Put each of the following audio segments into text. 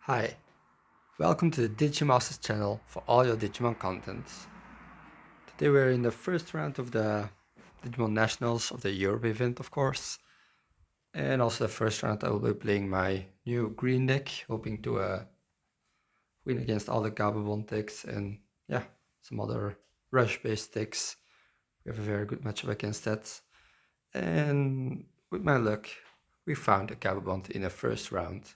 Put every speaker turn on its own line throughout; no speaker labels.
Hi, welcome to the Digimasters channel for all your Digimon content. Today we're in the first round of the Digimon Nationals of the Europe event, of course. And also the first round I will be playing my new green deck, hoping to win against all the Gabubond decks and yeah, some other rush-based decks. We have a very good matchup against that. And with my luck, we found a Gabubond in the first round.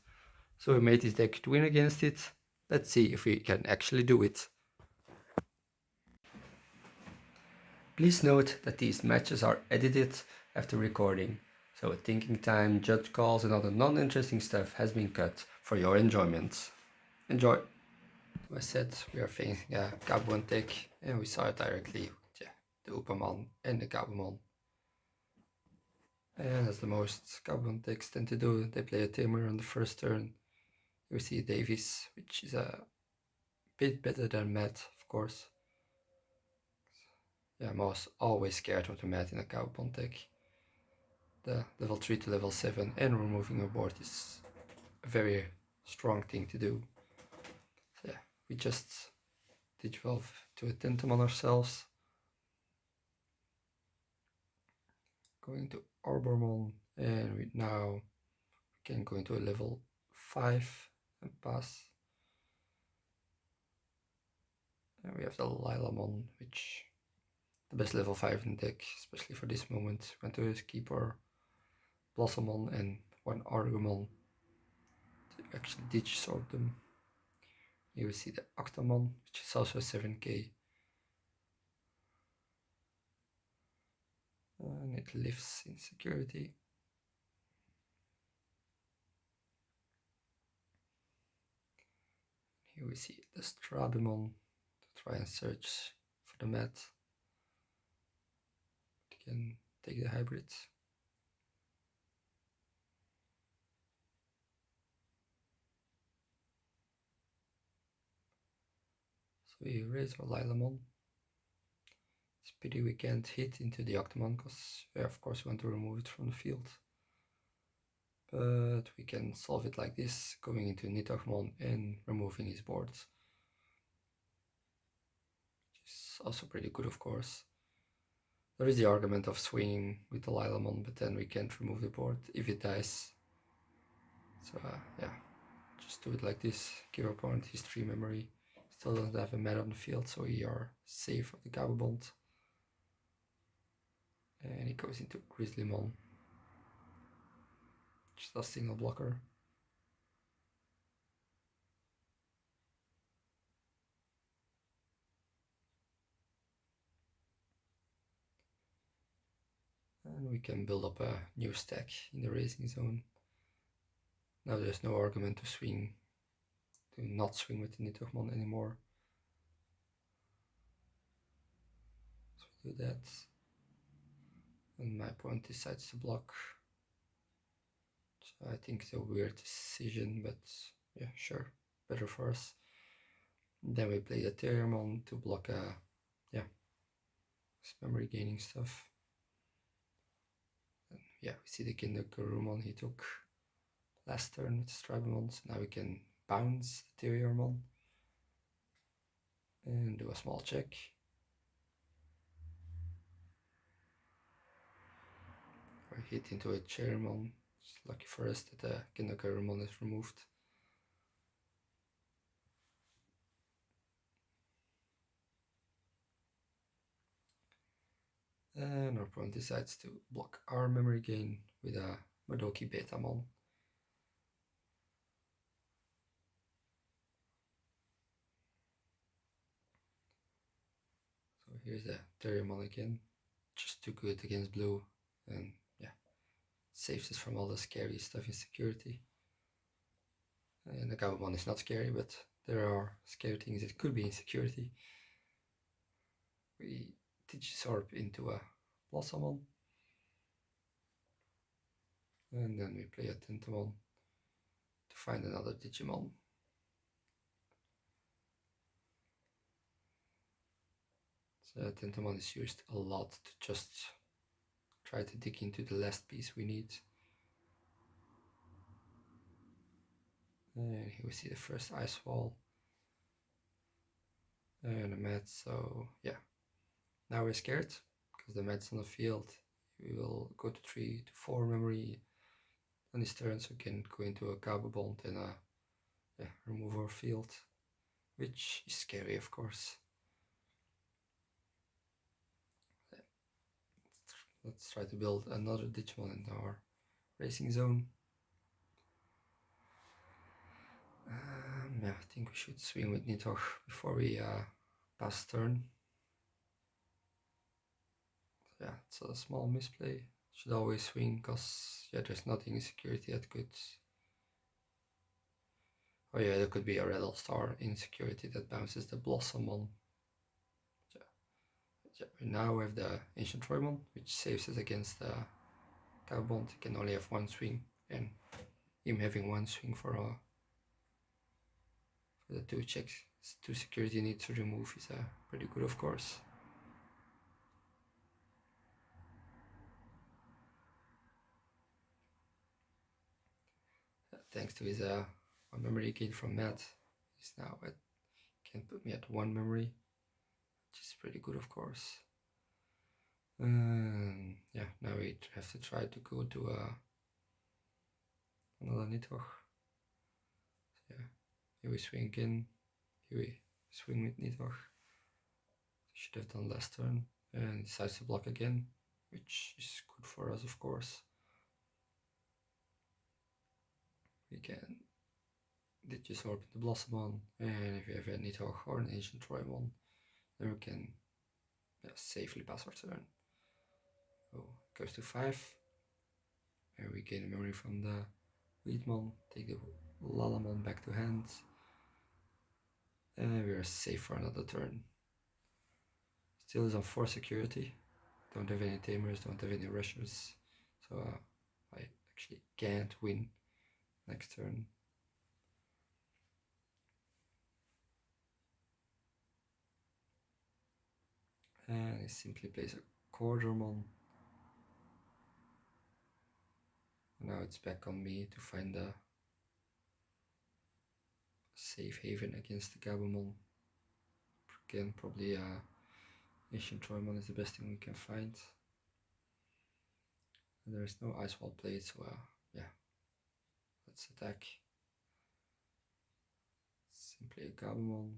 So we made this deck to win against it. Let's see if we can actually do it. Please note that these matches are edited after recording, so thinking time, judge calls and other non-interesting stuff has been cut for your enjoyment. Enjoy! I said we are facing a Gabubond deck and we saw it directly with the Upamon and the Gabumon. And as the most Gabubond decks tend to do, they play a Tamer on the first turn. We see Davies, which is a bit better than Matt, of course. Yeah, I'm always scared of the Matt in a Gabubond deck. The level 3 to level 7 and removing a board is a very strong thing to do. So yeah, we just Digivolve to a Tentomon ourselves. Going to Arbormon and we now can go into a level 5 and pass. And we have the Lilamon, which the best level 5 in the deck, especially for this moment. We want to keep our Blossomon and one Argumon to actually Digisorb them. Here we see the Octomon, which is also 7k. And it lives in security. Here we see the Strabimon to try and search for the mat. We can take the hybrid. So we raise our Lilamon. It's pity we can't hit into the Octomon because of course we want to remove it from the field. But we can solve it like this, going into Nidormon and removing his boards. Which is also pretty good, of course. There is the argument of swinging with the Lilamon, but then we can't remove the board if it dies. So yeah, just do it like this, give our opponent history memory. Still doesn't have a mat on the field, so we are safe of the Gabubond. And he goes into Grizzlymon. Just a single blocker. And we can build up a new stack in the racing zone. Now there's no argument to not swing with the Nidormon anymore. So we do that. And my opponent decides to block. So I think it's a weird decision, but yeah, sure, better for us. And then we play the Terriermon to block memory gaining stuff. And yeah, we see the Gabumon he took last turn with Strabimon, so now we can bounce the Terriermon and do a small check. Or hit into a Cherrymon. It's lucky for us that the Gabumon is removed. And our opponent decides to block our memory gain with a Madoki Betamon. So here's the Terriermon again, just too good against blue, and yeah, saves us from all the scary stuff in security. And the Gabumon is not scary, but there are scary things that could be in security. We Digisorb into a Blossomon, and then we play a Tentomon to find another Digimon. So Tentomon is used a lot to just try to dig into the last piece we need. And here we see the first ice wall and a mat, so yeah. Now we're scared because the mat's on the field. We will go to 3 to 4 memory on his turn, so we can go into a Gabubond and yeah, remove our field, which is scary, of course. Let's try to build another Digimon in our racing zone. Yeah, I think we should swing with Nidhogg before we pass turn. Yeah, it's a small misplay. Should always swing, because yeah, there's nothing in security that could... Oh yeah, there could be a Rattle Star in security that bounces the Blossom on. Yeah, we now have the Ancienttroymon, which saves us against the Gabubond. He can only have one swing, and him having one swing for the 2 checks, 2 security needs to remove is pretty good, of course. Thanks to his 1 memory gain from Matt, he's now at, can put me at 1 memory, which is pretty good, of course. Yeah, now we have to try to go to another Nidhogg. Yeah, here we swing again, here we swing with Nidhogg. Should have done last turn, and decides to block again, which is good for us, of course. We can Digisorb the Blossom on, and if we have a Nidhogg or an Ancienttroymon, then we can safely pass our turn. So it goes to 5, and we gain a memory from the Weedmon, take the Lalamon back to hand, and we are safe for another turn. Still is on 4 security, don't have any tamers, don't have any rushers, so I actually can't win next turn. And he simply plays a Quartermon. Now it's back on me to find a safe haven against the Gabumon. Again, probably Ancienttroymon is the best thing we can find. And there is no Ice Wall played, so yeah, let's attack. Simply a Gabumon.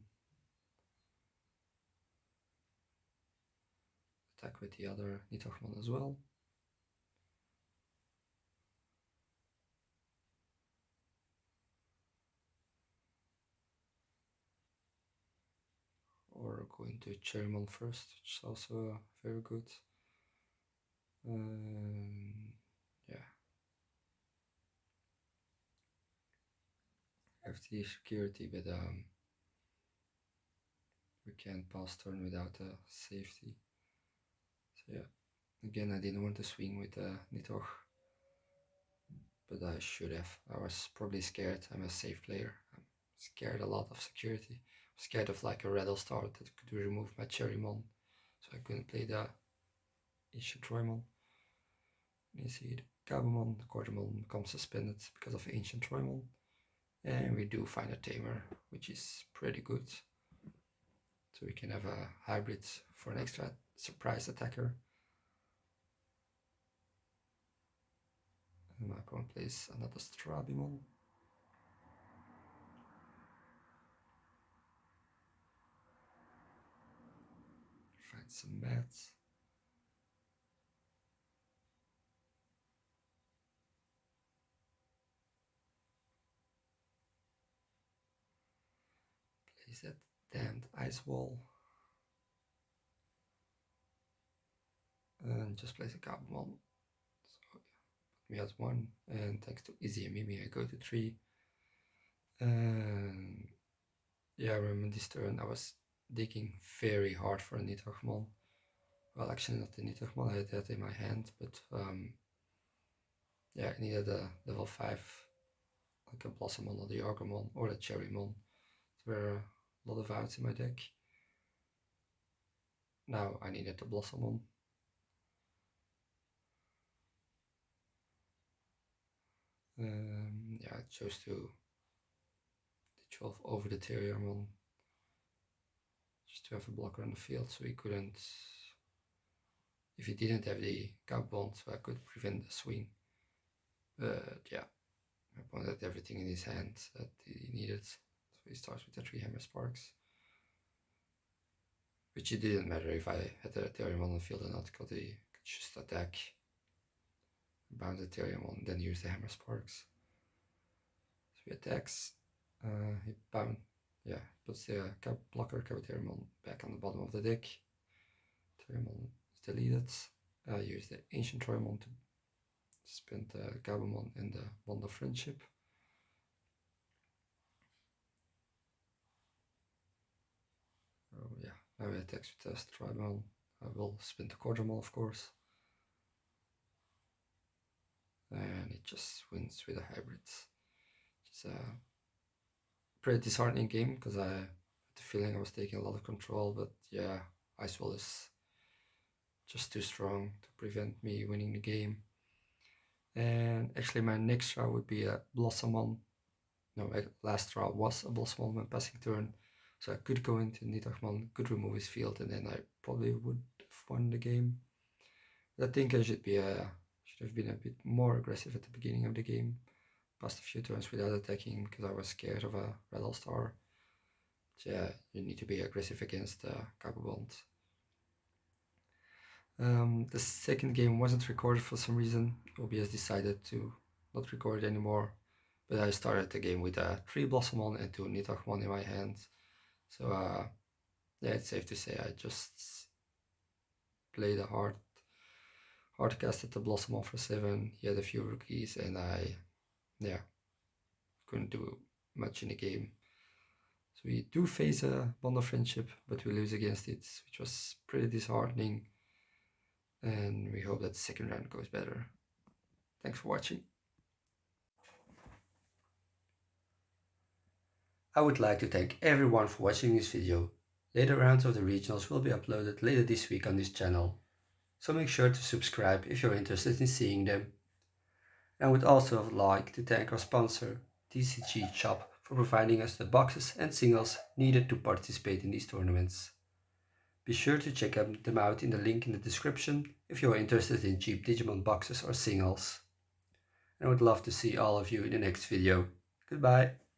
Attack with the other Nidhoggmon as well. Or go into Cherrymon first, which is also very good. Yeah. Have the security, but we can't pass turn without safety. So yeah, again I didn't want to swing with Nidhogg, but I should have. I was probably scared. I'm a safe player. I'm scared a lot of security. I'm scared of like a Rattle Star that could remove my Cherrymon, so I couldn't play the Ancienttroymon. You see the Gabumon, the Quartermon becomes suspended because of Ancienttroymon. And we do find a tamer, which is pretty good. So we can have a hybrid for an extra surprise attacker. And my opponent plays another Strabimon. Find some mats. Place that damned ice wall. And just place a Gabumon. So put me at 1, and thanks to Izzy and Mimi I go to 3. And yeah, I remember this turn I was digging very hard for a Nidhoggmon. Well, actually not the Nidhoggmon, I had that in my hand, but yeah, I needed a level 5, like a Blossomon or the Argomon or the Cherrymon. There were a lot of outs in my deck. Now I needed the Blossomon. Yeah, I chose to 12 over the Terriermon, just to have a blocker on the field, so he couldn't. If he didn't have the Gabubond, so I could prevent the swing. But yeah, my opponent had everything in his hand that he needed, so he starts with the 3 Hammer Sparks. Which it didn't matter if I had the Terriermon on the field or not, because he could just attack, bounce the Terriermon, then use the Hammer Sparks. So he attacks, he puts the blocker Terriermon back on the bottom of the deck. Terriermon is deleted. I use the Ancienttroymon to spend the Gabumon and the Bond of Friendship. Oh yeah, now he attacks with the Strymon. I will spin the Quadramon, of course. And it just wins with a hybrid. It's a pretty disheartening game because I had the feeling I was taking a lot of control, but yeah, Ice Wall is just too strong to prevent me winning the game. And actually my next draw would be a Blossomon. No, last draw was a Blossomon when passing turn. So I could go into Nidormon, could remove his field, and then I probably would have won the game. But I think I should have been a bit more aggressive at the beginning of the game. Passed a few turns without attacking because I was scared of a Rattlestar. But yeah, you need to be aggressive against Gabubond. The second game wasn't recorded for some reason. OBS decided to not record it anymore. But I started the game with a 3 Blossomon and 2 Nidormon in my hand. So yeah, it's safe to say I just played a hard casted the Blossomon for 7. He had a few rookies, and I couldn't do much in the game. So we do face a Bond of Friendship, but we lose against it, which was pretty disheartening. And we hope that the second round goes better. Thanks for watching. I would like to thank everyone for watching this video. Later rounds of the regionals will be uploaded later this week on this channel, so make sure to subscribe if you're interested in seeing them. I would also like to thank our sponsor, TCG Shop, for providing us the boxes and singles needed to participate in these tournaments. Be sure to check them out in the link in the description if you are interested in cheap Digimon boxes or singles. And I would love to see all of you in the next video. Goodbye!